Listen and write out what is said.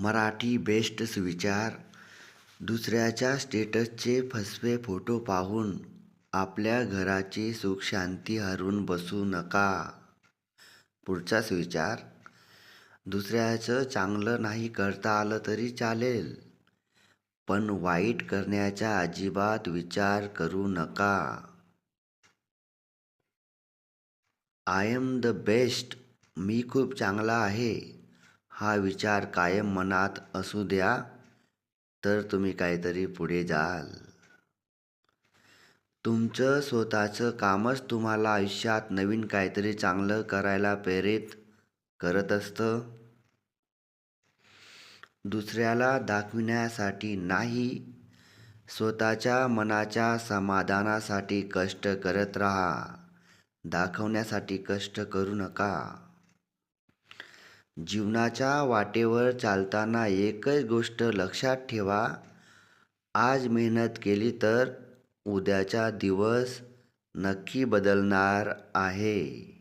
Marathi best सुविचार. दुसऱ्याच्या स्टेटसचे फसवे फोटो पाहून आपल्या घराची सुखशांती हरवून बसू नका. पुढचा सुविचार. दुसऱ्याचं चांगलं नाही करता आलं तरी चालेल, पण वाईट करण्याचा अजिबात विचार करू नका. आय एम द बेस्ट, मी खूप चांगला आहे, हा विचार कायम मनात असू द्या, तर तुम्ही काहीतरी पुढे जाल. तुमचं स्वतःचं कामच तुम्हाला आयुष्यात नवीन काहीतरी चांगलं करायला प्रेरित करत असतं. दुसऱ्याला दाखविण्यासाठी नाही, स्वतःच्या मनाच्या समाधानासाठी कष्ट करत राहा. दाखवण्यासाठी कष्ट करू नका. जीवनाच्या वाटेवर चालताना एकच गोष्ट लक्षात ठेवा, आज मेहनत केली तर उद्याचा दिवस नक्की बदलणार आहे.